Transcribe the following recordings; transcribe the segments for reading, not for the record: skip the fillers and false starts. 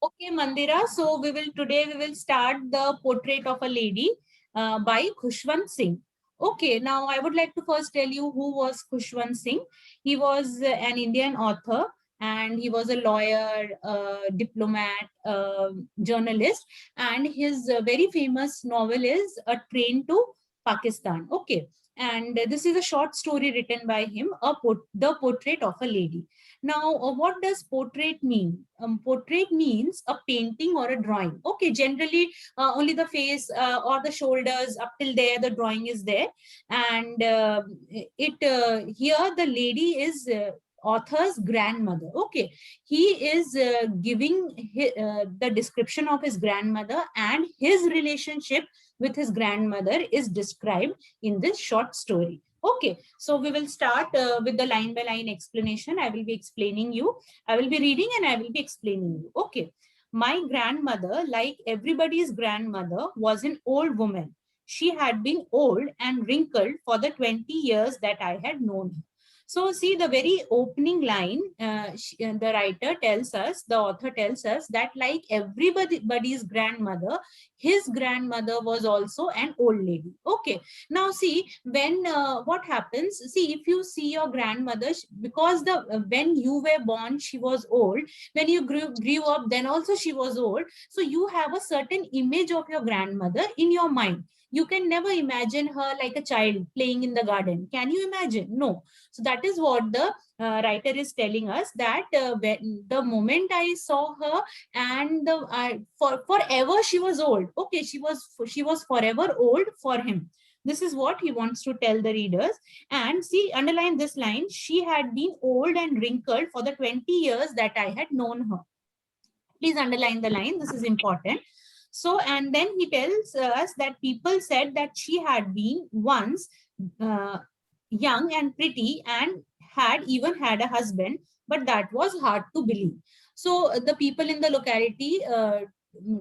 Okay, Mandira. So we will start the portrait of a lady by Khushwant Singh. Okay, now I would like to first tell you who was Khushwant Singh. He was an Indian author and he was a lawyer, diplomat, journalist, and his very famous novel is A Train to Pakistan. Okay, and this is a short story written by him, The Portrait of a Lady. Now, what does portrait mean? Portrait means a painting or a drawing. Okay, generally only the face or the shoulders up till there, the drawing is there. And here the lady is author's grandmother. Okay, he is giving the description of his grandmother, and his relationship with his grandmother is described in this short story. Okay, so we will start with the line by line explanation. I will be explaining you. I will be reading and I will be explaining you. Okay. My grandmother, like everybody's grandmother, was an old woman. She had been old and wrinkled for the 20 years that I had known her. So see the very opening line, the writer tells us, the author tells us that like everybody's grandmother, his grandmother was also an old lady. Okay, now see when what happens, see if you see your grandmother, because the when you were born she was old, when you grew up then also she was old, so you have a certain image of your grandmother in your mind. You can never imagine her like a child playing in the garden. Can you imagine? No. So that is what the writer is telling us, that when the moment I saw her, and forever she was old. Okay, she was forever old for him. This is what he wants to tell the readers. And see, underline this line: she had been old and wrinkled for the 20 years that I had known her. Please underline the line, this is important. So, and then he tells us that people said that she had been once uh, young and pretty and had even had a husband, but that was hard to believe. So the people in the locality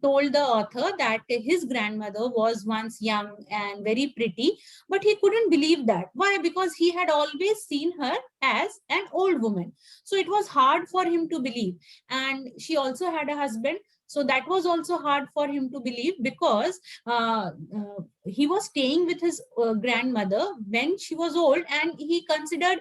told the author that his grandmother was once young and very pretty, but he couldn't believe that. Why? Because he had always seen her as an old woman. So it was hard for him to believe. And she also had a husband, so that was also hard for him to believe, because he was staying with his grandmother when she was old, and he considered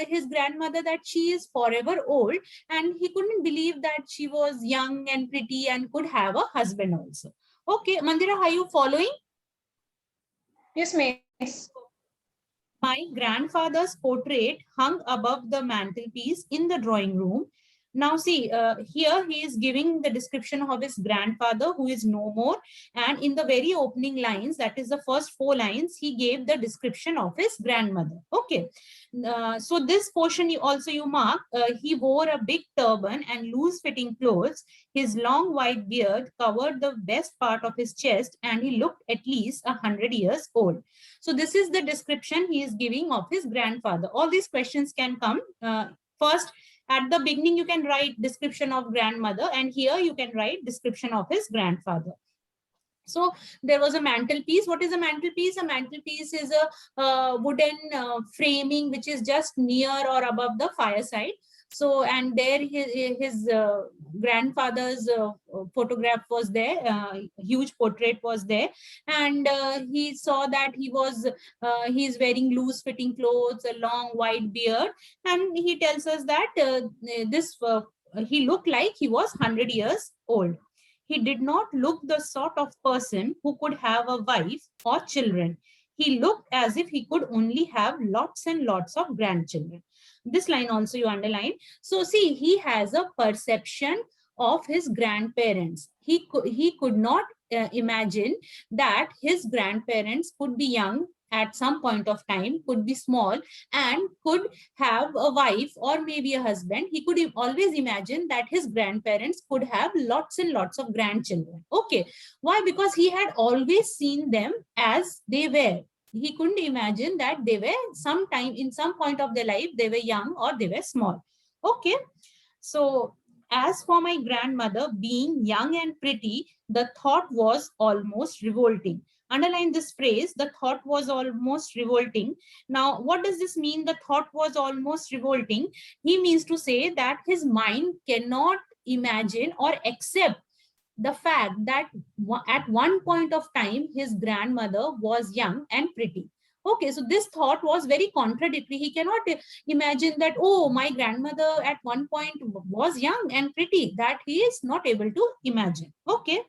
his grandmother that she is forever old, and he couldn't believe that she was young and pretty and could have a husband also. Okay, Mandira, are you following? Yes, miss. My grandfather's portrait hung above the mantelpiece in the drawing room. Now, see, here he is giving the description of his grandfather who is no more. And in the very opening lines, that is the first four lines, he gave the description of his grandmother. Okay. So this portion you mark, he wore a big turban and loose fitting clothes. His long white beard covered the best part of his chest, and he looked at least 100 years old. So this is the description he is giving of his grandfather. All these questions can come. First, at the beginning, you can write description of grandmother, and here you can write description of his grandfather. So there was a mantelpiece. What is a mantelpiece? A mantelpiece is a wooden framing which is just near or above the fireside. So, and there his grandfather's photograph was there, huge portrait was there, and he saw that he's wearing loose fitting clothes, a long white beard, and he tells us that this he looked like he was 100 years old. He did not look the sort of person who could have a wife or children. He looked as if he could only have lots and lots of grandchildren. This line also you underline. So see, he has a perception of his grandparents. He could not imagine that his grandparents could be young at some point of time, could be small, and could have a wife or maybe a husband. He could always imagine that his grandparents could have lots and lots of grandchildren. Okay. Why? Because he had always seen them as they were. He couldn't imagine that they were sometime in some point of their life, they were young or they were small. Okay. So as for my grandmother being young and pretty, the thought was almost revolting. Underline this phrase, the thought was almost revolting. Now, what does this mean? The thought was almost revolting. He means to say that his mind cannot imagine or accept the fact that at one point of time his grandmother was young and pretty. Okay, so this thought was very contradictory. He cannot imagine that, oh, my grandmother at one point was young and pretty. That he is not able to imagine. Okay.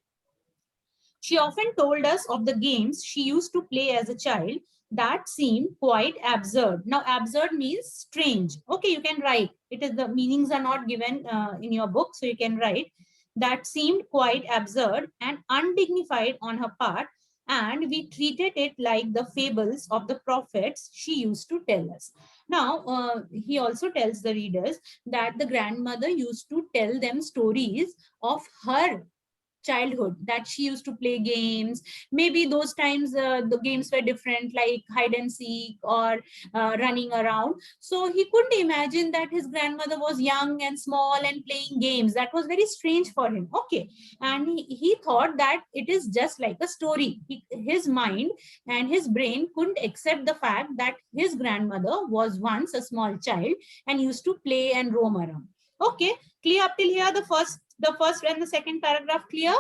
She often told us of the games she used to play as a child that seemed quite absurd. Now, absurd means strange. Okay, you can write. It is, the meanings are not given in your book, so you can write. That seemed quite absurd and undignified on her part, and we treated it like the fables of the prophets she used to tell us. Now, he also tells the readers that the grandmother used to tell them stories of her childhood, that she used to play games. Maybe those times the games were different, like hide and seek or running around. So he couldn't imagine that his grandmother was young and small and playing games. That was very strange for him. Okay. And he thought that it is just like a story. His mind and his brain couldn't accept the fact that his grandmother was once a small child and used to play and roam around. Okay, clear up till here? The first and the second paragraph clear?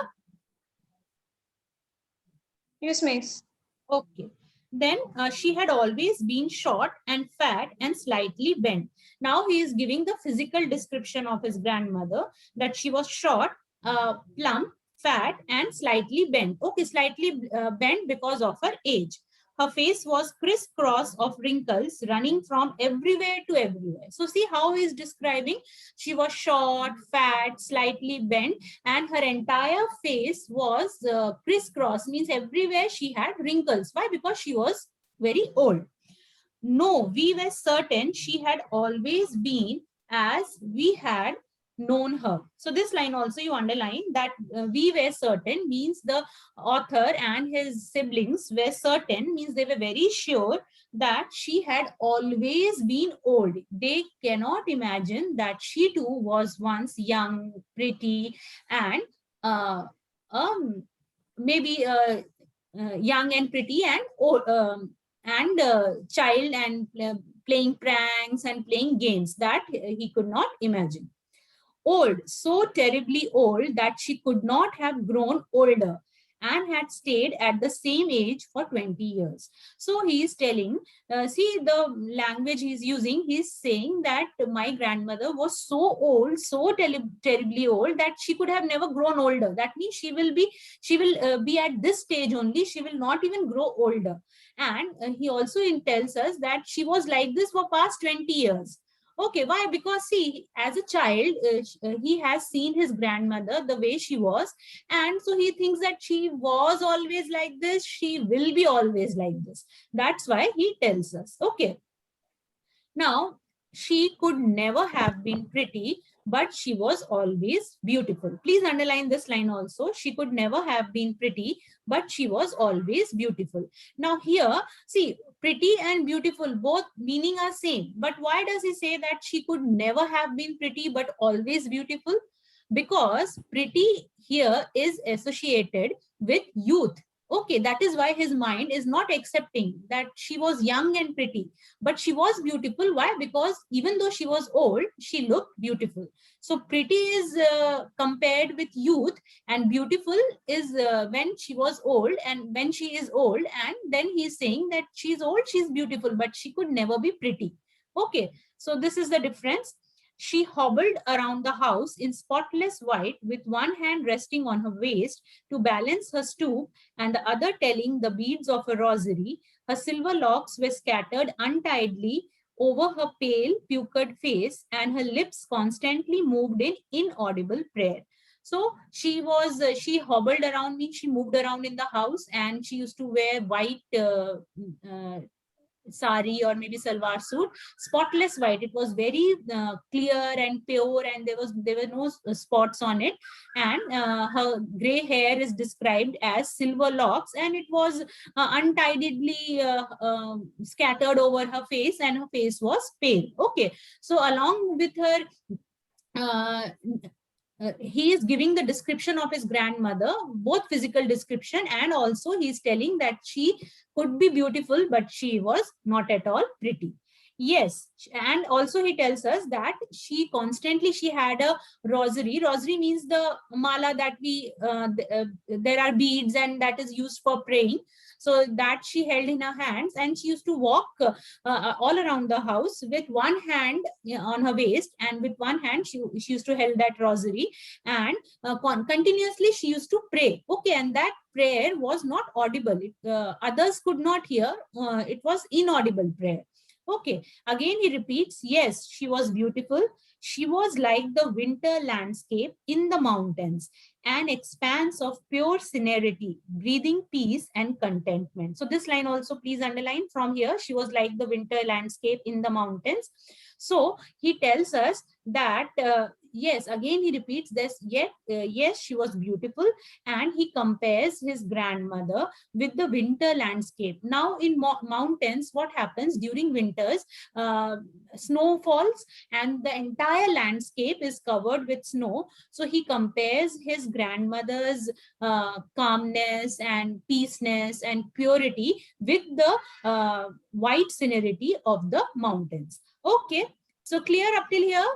Yes, miss. Okay. Then she had always been short and fat and slightly bent. Now he is giving the physical description of his grandmother, that she was short, plump, fat, and slightly bent. Okay, slightly bent because of her age. Her face was crisscross of wrinkles running from everywhere to everywhere. So see how he is describing. She was short, fat, slightly bent, and her entire face was crisscross, means everywhere she had wrinkles. Why? Because she was very old. No, we were certain she had always been as we had known her. So this line also you underline, that we were certain means the author and his siblings were certain, means they were very sure that she had always been old. They cannot imagine that she too was once young, pretty, and maybe young and pretty and old, and child, and playing pranks and playing games, that he could not imagine. Old, so terribly old that she could not have grown older and had stayed at the same age for 20 years. So he is telling, see the language he's using, he's saying that my grandmother was so old, so terribly old, that she could have never grown older. That means she will be at this stage only, she will not even grow older. And he also tells us that she was like this for past 20 years. Okay, why? Because see, as a child, he has seen his grandmother the way she was, and so he thinks that she was always like this, she will be always like this. That's why he tells us. Okay. Now, she could never have been pretty, but she was always beautiful. Please underline this line also. She could never have been pretty, but she was always beautiful. Now here, see, pretty and beautiful, both meaning are same. But why does he say that she could never have been pretty, but always beautiful? Because pretty here is associated with youth. Okay, that is why his mind is not accepting that she was young and pretty, but she was beautiful. Why? Because even though she was old, she looked beautiful. So pretty is compared with youth, and beautiful is when she was old, and when she is old, and then he's saying that she's old, she's beautiful, but she could never be pretty. Okay, so this is the difference. She hobbled around the house in spotless white, with one hand resting on her waist to balance her stoop and the other telling the beads of a rosary. Her silver locks were scattered untidily over her pale, puckered face, and her lips constantly moved in inaudible prayer. So she hobbled around, means she moved around in the house, and she used to wear white sari or maybe salwar suit, spotless white. It was very clear and pure, and there were no spots on it. And her gray hair is described as silver locks, and it was untidily scattered over her face, and her face was pale. Okay, so along with her he is giving the description of his grandmother, both physical description, and also he is telling that she could be beautiful, but she was not at all pretty. Yes, and also he tells us that she had a rosary. Rosary means the mala that there are beads and that is used for praying. So that she held in her hands, and she used to walk all around the house with one hand on her waist, and with one hand she used to hold that rosary, and continuously she used to pray. Okay, and that prayer was not audible. Others could not hear. It was inaudible prayer. Okay, again he repeats, yes, she was beautiful. She was like the winter landscape in the mountains, an expanse of pure serenity, breathing peace and contentment. So this line also please underline from here. She was like the winter landscape in the mountains. So he tells us that, yes, again he repeats this, yet, yes, she was beautiful, and he compares his grandmother with the winter landscape. Now in mountains, what happens during winters? Snow falls and the entire landscape is covered with snow. So he compares his grandmother's calmness and peaceness and purity with the white scenery of the mountains. Okay, so clear up till here?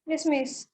Yes, miss.